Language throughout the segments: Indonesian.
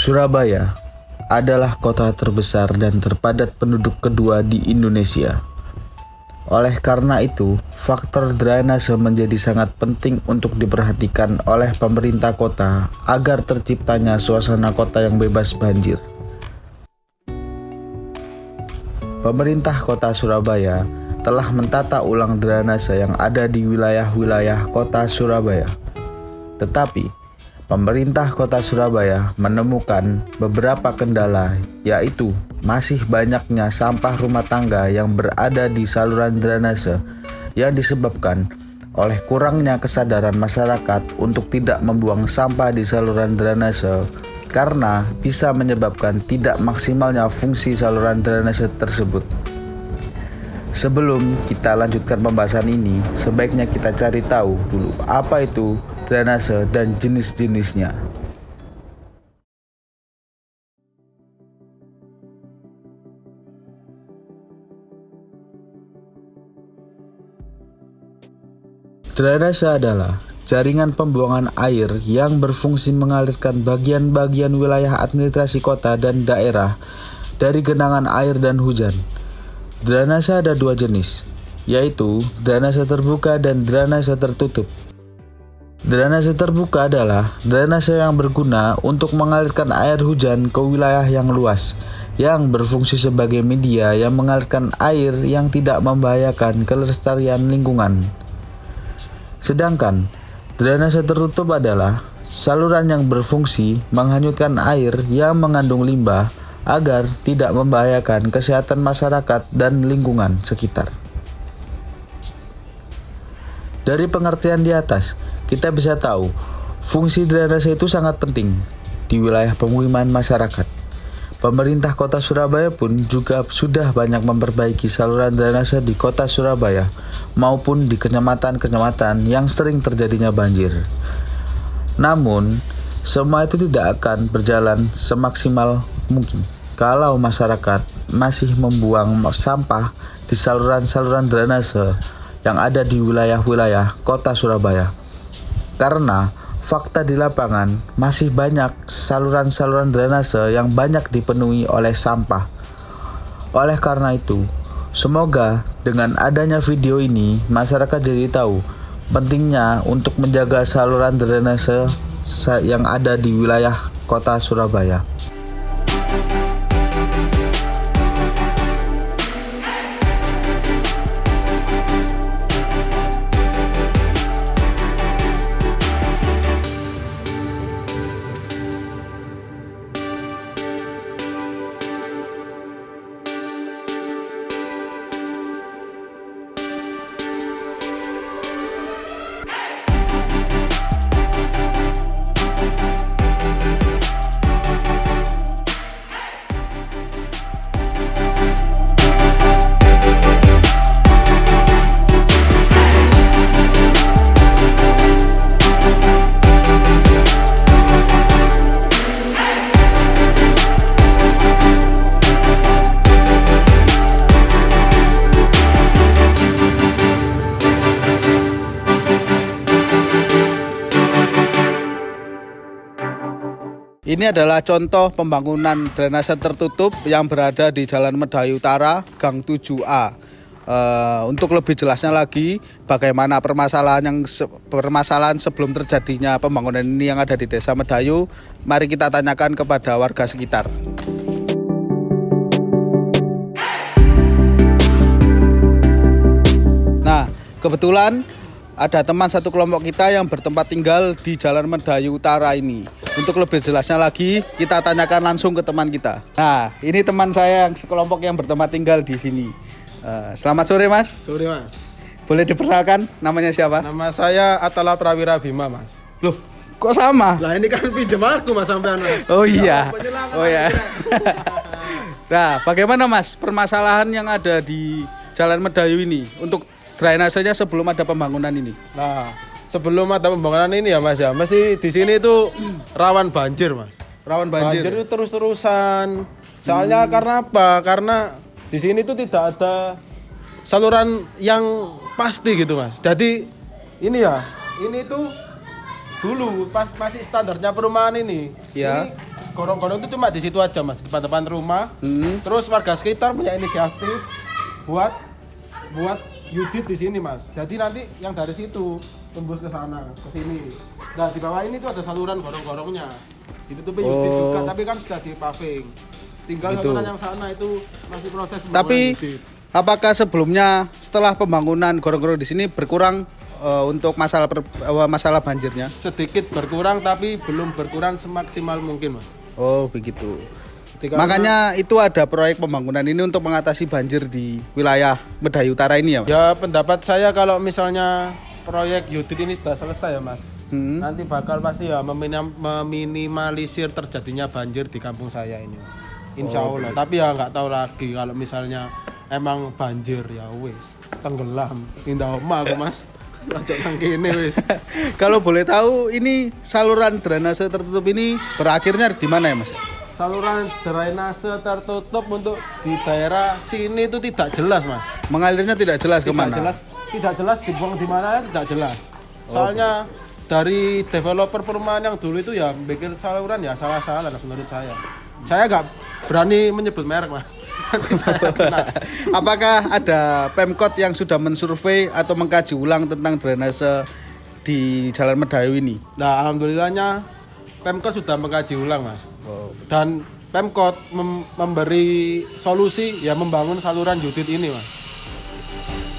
Surabaya adalah kota terbesar dan terpadat penduduk kedua di Indonesia. Oleh karena itu, faktor drainase menjadi sangat penting untuk diperhatikan oleh pemerintah kota agar terciptanya suasana kota yang bebas banjir. Pemerintah kota Surabaya telah mentata ulang drainase yang ada di wilayah-wilayah kota Surabaya. Tetapi, pemerintah kota Surabaya menemukan beberapa kendala, yaitu masih banyaknya sampah rumah tangga yang berada di saluran drainase yang disebabkan oleh kurangnya kesadaran masyarakat untuk tidak membuang sampah di saluran drainase karena bisa menyebabkan tidak maksimalnya fungsi saluran drainase tersebut. Sebelum kita lanjutkan pembahasan ini, sebaiknya kita cari tahu dulu apa itu drainase dan jenis-jenisnya. Drainase adalah jaringan pembuangan air yang berfungsi mengalirkan bagian-bagian wilayah administrasi kota dan daerah dari genangan air dan hujan. Drainase ada dua jenis, yaitu drainase terbuka dan drainase tertutup. Drainase terbuka adalah drainase yang berguna untuk mengalirkan air hujan ke wilayah yang luas, yang berfungsi sebagai media yang mengalirkan air yang tidak membahayakan kelestarian lingkungan. Sedangkan drainase tertutup adalah saluran yang berfungsi menghanyutkan air yang mengandung limbah agar tidak membahayakan kesehatan masyarakat dan lingkungan sekitar. Dari pengertian di atas, kita bisa tahu fungsi drainase itu sangat penting di wilayah pemukiman masyarakat. Pemerintah kota Surabaya pun juga sudah banyak memperbaiki saluran drainase di kota Surabaya maupun di kecamatan-kecamatan yang sering terjadinya banjir. Namun, semua itu tidak akan berjalan semaksimal mungkin kalau masyarakat masih membuang sampah di saluran-saluran drainase yang ada di wilayah-wilayah kota Surabaya. Karena fakta di lapangan masih banyak saluran-saluran drainase yang banyak dipenuhi oleh sampah. Oleh karena itu, semoga dengan adanya video ini masyarakat jadi tahu pentingnya untuk menjaga saluran drainase yang ada di wilayah kota Surabaya. Ini adalah contoh pembangunan drainase tertutup yang berada di Jalan Medayu Utara, Gang 7A. Untuk lebih jelasnya lagi, bagaimana permasalahan sebelum terjadinya pembangunan ini yang ada di Desa Medayu, mari kita tanyakan kepada warga sekitar. Nah, kebetulan ada teman satu kelompok kita yang bertempat tinggal di Jalan Medayu Utara ini. Untuk lebih jelasnya lagi, kita tanyakan langsung ke teman kita. Nah, ini teman saya yang sekelompok yang bertempat tinggal di sini. Selamat sore, Mas. Sore, Mas. Boleh diperkenalkan namanya siapa? Nama saya Atala Prawira Bima, Mas. Loh, kok sama? Lah ini kan pinjam aku, Mas, sampean, Mas. Oh iya. Penyelangan Oh ya. Nah, bagaimana Mas permasalahan yang ada di Jalan Medayu ini untuk drainasenya sebelum ada pembangunan ini? Nah, sebelum ada pembangunan ini ya, Mas ya, mesti di sini itu rawan banjir, Mas. Rawan banjir. Banjir itu terus-terusan. Soalnya karena apa? Karena di sini tuh tidak ada saluran yang pasti gitu, Mas. Jadi ini ya, ini tuh dulu pas masih standarnya perumahan ini. Ya. Ini gorong-gorong itu cuma di situ aja, Mas, depan-depan rumah. Terus warga sekitar punya inisiatif buat Yudit di sini, Mas. Jadi nanti yang dari situ tembus ke sana, ke sini. Nah, di bawah ini tuh ada saluran gorong-gorongnya. Itu tuh Yudit juga, tapi kan sudah di paving. Tinggal saluran yang sana itu masih proses pembangunan. Tapi Yudit. apakah sebelumnya setelah pembangunan gorong-gorong di sini berkurang untuk masalah banjirnya? Sedikit berkurang tapi belum berkurang semaksimal mungkin, Mas. Oh, begitu. Karena- Makanya itu ada proyek pembangunan ini untuk mengatasi banjir di wilayah Medayu Utara ini ya, Mas? Ya, pendapat saya kalau misalnya proyek Yudit ini sudah selesai ya, Mas. Nanti bakal pasti ya meminimalisir terjadinya banjir di kampung saya ini. Insya Allah. Tapi ya nggak tahu lagi kalau misalnya emang banjir ya wis tenggelam. Indah omah aku, Mas. Lanjut nang kene wis. Kalau boleh tahu ini saluran drainase tertutup ini berakhirnya di mana ya, Mas? Saluran drainase tertutup untuk di daerah sini itu tidak jelas, Mas. Mengalirnya tidak jelas kemana? Tidak jelas dibuang di mana tidak jelas. Soalnya dari developer perumahan yang dulu itu ya bikin saluran ya salah-salah menurut saya. Saya nggak berani menyebut merek, Mas. Nanti saya kena. Apakah ada Pemkot yang sudah mensurvei atau mengkaji ulang tentang drainase di Jalan Medayu ini? Nah, alhamdulillahnya Pemkot sudah mengkaji ulang, Mas. Dan Pemkot memberi solusi ya membangun saluran Yudit ini, Mas.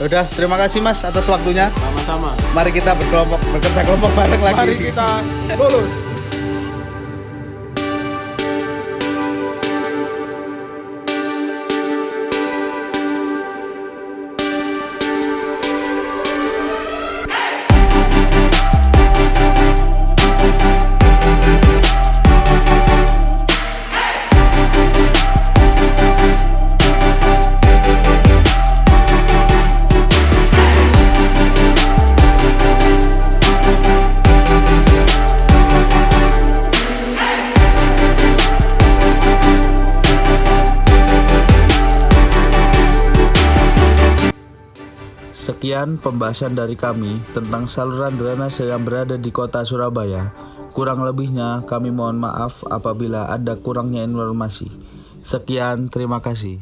Udah, terima kasih Mas atas waktunya. Sama-sama. Mari kita bekerja kelompok bareng lagi. Mari kita lulus. Sekian pembahasan dari kami tentang saluran drainase yang berada di kota Surabaya. Kurang lebihnya kami mohon maaf apabila ada kurangnya informasi. Sekian, terima kasih.